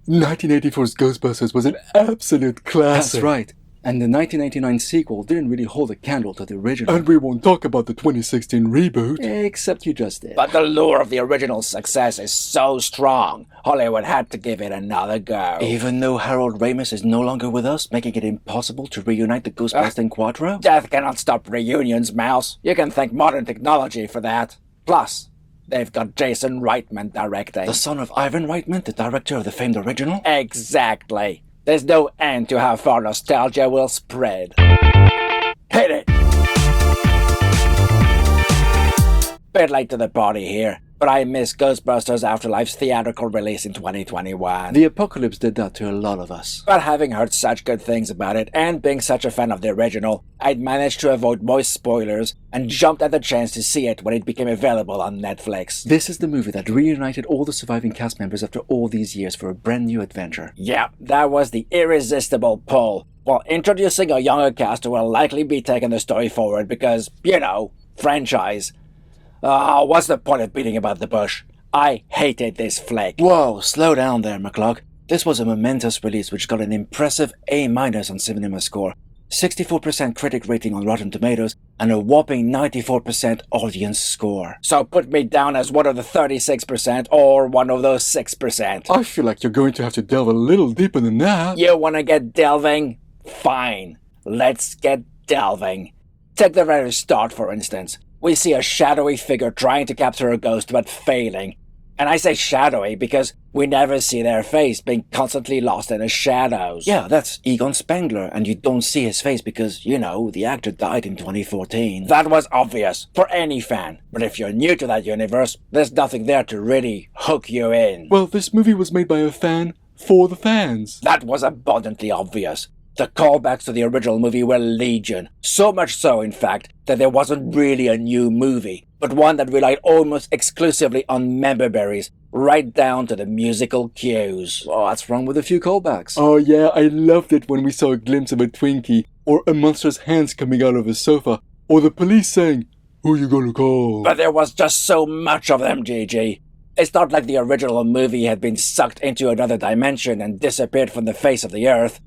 1984's Ghostbusters was an absolute classic. That's right. And the 1989 sequel didn't really hold a candle to the original. And we won't talk about the 2016 reboot. Except you just did. But the lure of the original's success is so strong, Hollywood had to give it another go. Even though Harold Ramis is no longer with us, making it impossible to reunite the Ghostbusting Quattro? Death cannot stop reunions, Mouse. You can thank modern technology for that. Plus, they've got Jason Reitman directing. The son of Ivan Reitman, the director of the famed original? Exactly. There's no end to how far nostalgia will spread. Hit it! Bit late to the party here, but I miss Ghostbusters Afterlife's theatrical release in 2021. The apocalypse did that to a lot of us. But having heard such good things about it, and being such a fan of the original, I'd managed to avoid most spoilers, and jumped at the chance to see it when it became available on Netflix. This is the movie that reunited all the surviving cast members after all these years for a brand new adventure. Yeah, that was the irresistible pull, while introducing a younger cast who will likely be taking the story forward because, franchise. What's the point of beating about the bush? I hated this flick. Whoa, slow down there, McCluck. This was a momentous release which got an impressive A- on Cinema Score, 64% critic rating on Rotten Tomatoes, and a whopping 94% audience score. So put me down as one of the 36% or one of those 6%. I feel like you're going to have to delve a little deeper than that. You wanna get delving? Fine. Let's get delving. Take the very start, for instance. We see a shadowy figure trying to capture a ghost but failing. And I say shadowy because we never see their face, being constantly lost in the shadows. Yeah, that's Egon Spengler, and you don't see his face because, the actor died in 2014. That was obvious for any fan, but if you're new to that universe, there's nothing there to really hook you in. Well, this movie was made by a fan for the fans. That was abundantly obvious. The callbacks to the original movie were legion, so much so, in fact, that there wasn't really a new movie, but one that relied almost exclusively on member berries, right down to the musical cues. Oh, that's wrong with a few callbacks. Oh yeah, I loved it when we saw a glimpse of a Twinkie, or a monster's hands coming out of a sofa, or the police saying, "Who you gonna call?" But there was just so much of them, GG. It's not like the original movie had been sucked into another dimension and disappeared from the face of the earth.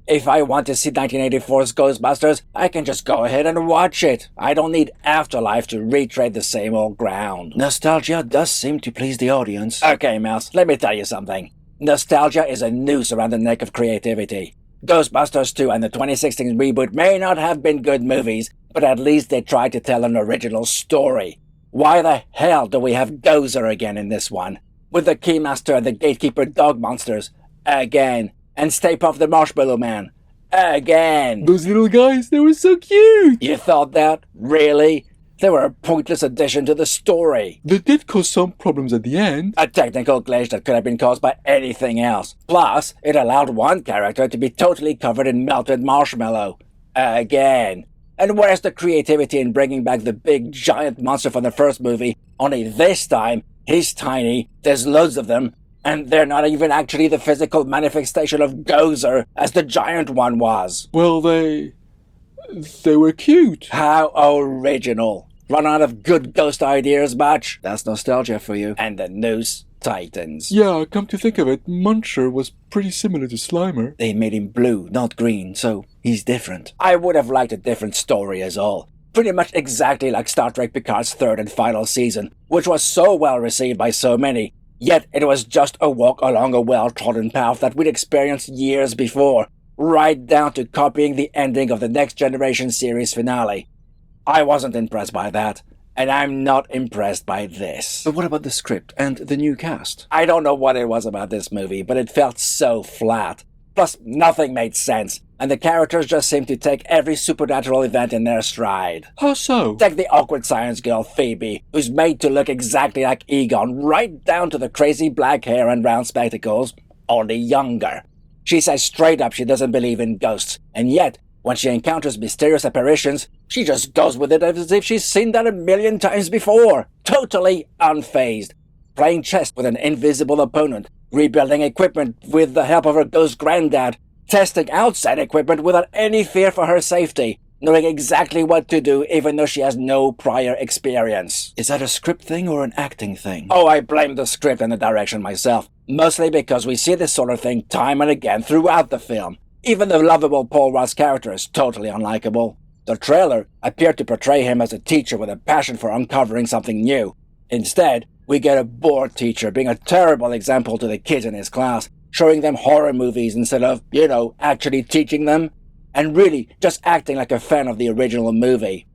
If I want to see 1984's Ghostbusters, I can just go ahead and watch it. I don't need Afterlife to retread the same old ground. Nostalgia does seem to please the audience. Okay, Mouse, let me tell you something. Nostalgia is a noose around the neck of creativity. Ghostbusters 2 and the 2016 reboot may not have been good movies, but at least they tried to tell an original story. Why the hell do we have Gozer again in this one? With the Keymaster and the Gatekeeper dog monsters. Again. And Stay Puft the Marshmallow Man. Again. Those little guys, they were so cute. You thought that? Really? They were a pointless addition to the story. They did cause some problems at the end. A technical glitch that could have been caused by anything else. Plus, it allowed one character to be totally covered in melted marshmallow. Again. And where's the creativity in bringing back the big giant monster from the first movie? Only this time, he's tiny, there's loads of them, and they're not even actually the physical manifestation of Gozer as the giant one was. Well, they were cute. How original. Run out of good ghost ideas much? That's nostalgia for you. And the noose tightens. Yeah, come to think of it, Muncher was pretty similar to Slimer. They made him blue, not green, so he's different. I would have liked a different story as all. Pretty much exactly like Star Trek Picard's third and final season, which was so well received by so many. Yet it was just a walk along a well-trodden path that we'd experienced years before, right down to copying the ending of the Next Generation series finale. I wasn't impressed by that, and I'm not impressed by this. But what about the script and the new cast? I don't know what it was about this movie, but it felt so flat. Plus, nothing made sense, and the characters just seemed to take every supernatural event in their stride. How so? Take the awkward science girl Phoebe, who's made to look exactly like Egon, right down to the crazy black hair and round spectacles, only younger. She says straight up she doesn't believe in ghosts, and yet, when she encounters mysterious apparitions, she just goes with it as if she's seen that 1,000,000 times before, totally unfazed. Playing chess with an invisible opponent, rebuilding equipment with the help of her ghost granddad, testing out said equipment without any fear for her safety, knowing exactly what to do even though she has no prior experience. Is that a script thing or an acting thing? Oh, I blame the script and the direction myself. Mostly because we see this sort of thing time and again throughout the film. Even the lovable Paul Rudd's character is totally unlikable. The trailer appeared to portray him as a teacher with a passion for uncovering something new. Instead, we get a bored teacher being a terrible example to the kids in his class, showing them horror movies instead of, actually teaching them, and really just acting like a fan of the original movie.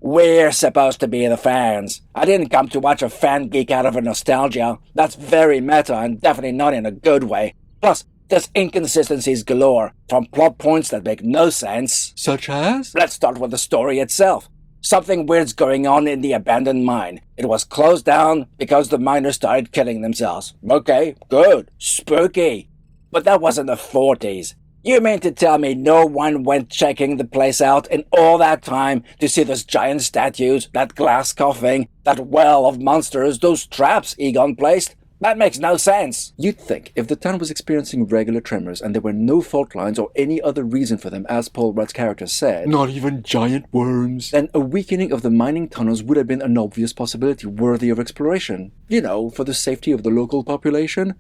We're supposed to be the fans. I didn't come to watch a fan geek out of a nostalgia. That's very meta and definitely not in a good way. Plus, there's inconsistencies galore, from plot points that make no sense. Such as? Let's start with the story itself. Something weird's going on in the abandoned mine. It was closed down because the miners started killing themselves. Okay, good. Spooky. But that wasn't the 40s. You mean to tell me no one went checking the place out in all that time to see those giant statues, that glass coffin, that well of monsters, those traps Egon placed? That makes no sense. You'd think if the town was experiencing regular tremors and there were no fault lines or any other reason for them, as Paul Rudd's character said, Not even giant worms. then a weakening of the mining tunnels would have been an obvious possibility worthy of exploration. For the safety of the local population.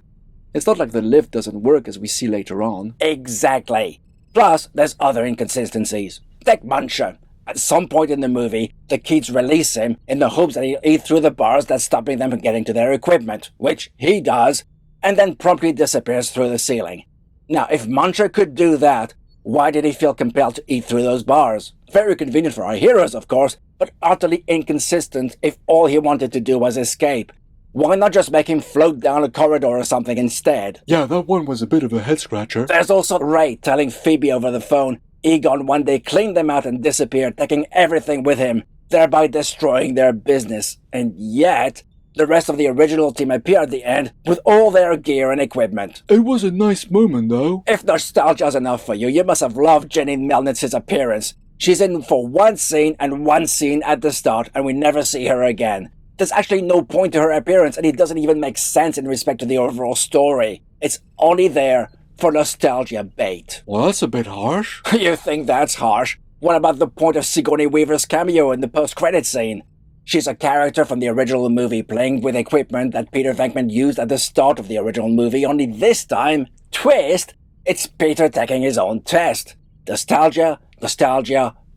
It's not like the lift doesn't work, as we see later on. Exactly. Plus, there's other inconsistencies. Take Muncher. At some point in the movie, the kids release him in the hopes that he'll eat through the bars that's stopping them from getting to their equipment, which he does, and then promptly disappears through the ceiling. Now, if Muncher could do that, why did he feel compelled to eat through those bars? Very convenient for our heroes, of course, but utterly inconsistent if all he wanted to do was escape. Why not just make him float down a corridor or something instead? Yeah, that one was a bit of a head-scratcher. There's also Ray telling Phoebe over the phone Egon one day cleaned them out and disappeared, taking everything with him, thereby destroying their business. And yet, the rest of the original team appear at the end with all their gear and equipment. It was a nice moment, though. If nostalgia's enough for you, you must have loved Jenny Melness'S appearance. She's in for one scene and one scene at the start, and we never see her again. There's actually no point to her appearance, and it doesn't even make sense in respect to the overall story. It's only there for nostalgia bait. Well, that's a bit harsh. You think that's harsh? What about the point of Sigourney Weaver's cameo in the post-credit scene? She's a character from the original movie playing with equipment that Peter Venkman used at the start of the original movie, only this time, twist, it's Peter taking his own test. Nostalgia,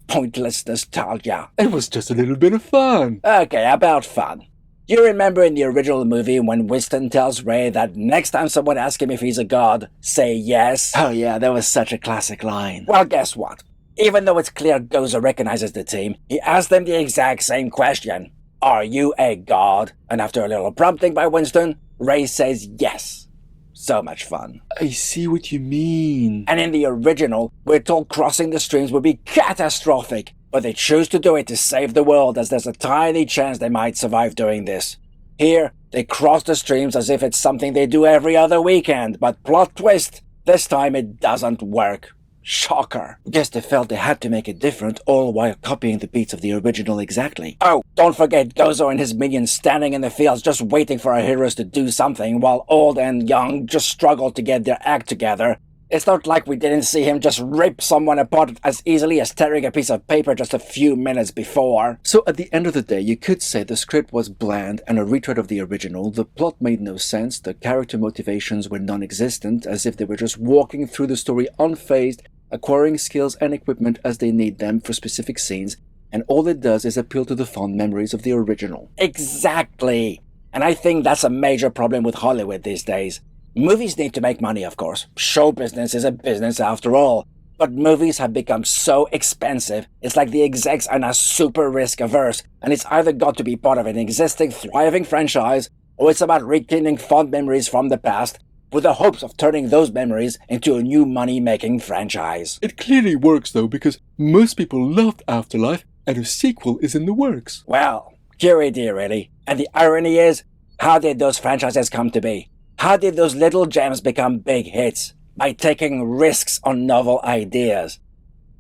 pointless nostalgia. It was just a little bit of fun. Okay, about fun. You remember in the original movie when Winston tells Ray that next time someone asks him if he's a god, say yes? Oh yeah, that was such a classic line. Well, guess what? Even though it's clear Gozer recognizes the team, he asks them the exact same question. Are you a god? And after a little prompting by Winston, Ray says yes. So much fun. I see what you mean. And in the original, we're told crossing the streams would be catastrophic, but they choose to do it to save the world as there's a tiny chance they might survive doing this. Here, they cross the streams as if it's something they do every other weekend, but plot twist, this time it doesn't work. Shocker. Guess they felt they had to make it different, all while copying the beats of the original exactly. Oh, don't forget Gozo and his minions standing in the fields just waiting for our heroes to do something, while old and young just struggle to get their act together. It's not like we didn't see him just rip someone apart as easily as tearing a piece of paper just a few minutes before. So at the end of the day, you could say the script was bland and a retread of the original, the plot made no sense, the character motivations were non-existent, as if they were just walking through the story unfazed, acquiring skills and equipment as they need them for specific scenes, and all it does is appeal to the fond memories of the original. Exactly! And I think that's a major problem with Hollywood these days. Movies need to make money, of course. Show business is a business after all. But movies have become so expensive, it's like the execs are now super risk-averse, and it's either got to be part of an existing thriving franchise, or it's about rekindling fond memories from the past, with the hopes of turning those memories into a new money-making franchise. It clearly works, though, because most people loved Afterlife, and a sequel is in the works. Well, curiosity, really. And the irony is, how did those franchises come to be? How did those little gems become big hits? By taking risks on novel ideas.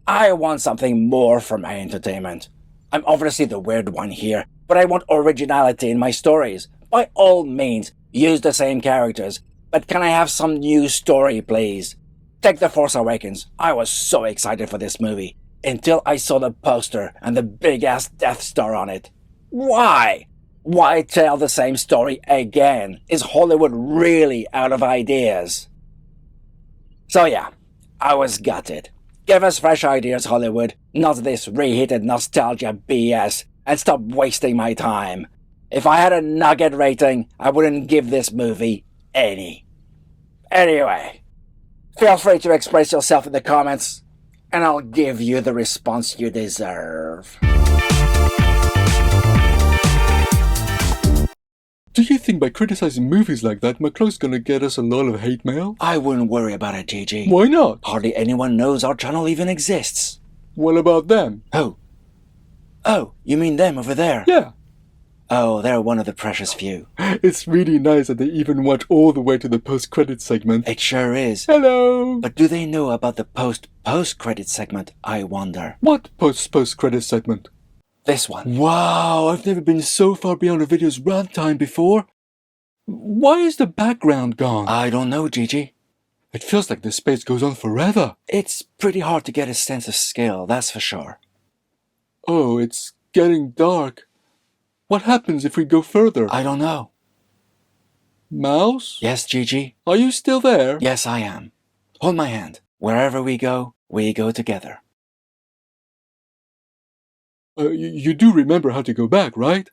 I want something more from my entertainment. I'm obviously the weird one here, but I want originality in my stories. By all means, use the same characters, but can I have some new story, please? Take The Force Awakens. I was so excited for this movie, until I saw the poster and the big-ass Death Star on it. Why? Why tell the same story again? Is Hollywood really out of ideas? So yeah, I was gutted. Give us fresh ideas, Hollywood, not this reheated nostalgia BS, and stop wasting my time. If I had a nugget rating, I wouldn't give this movie any. Anyway, feel free to express yourself in the comments, and I'll give you the response you deserve. Do you think by criticizing movies like that, McCluck's gonna get us a lot of hate mail? I wouldn't worry about it, Gigi. Why not? Hardly anyone knows our channel even exists. What about them? Who? Oh, you mean them over there? Yeah. Oh, they're one of the precious few. It's really nice that they even watch all the way to the post-credit segment. It sure is. Hello! But do they know about the post-credit segment, I wonder? What post-credit segment? This one. Wow, I've never been so far beyond a video's runtime before. Why is the background gone? I don't know, Gigi. It feels like the space goes on forever. It's pretty hard to get a sense of scale, that's for sure. Oh, it's getting dark. What happens if we go further? I don't know. Mouse? Yes, Gigi? Are you still there? Yes, I am. Hold my hand. Wherever we go together. You do remember how to go back, right?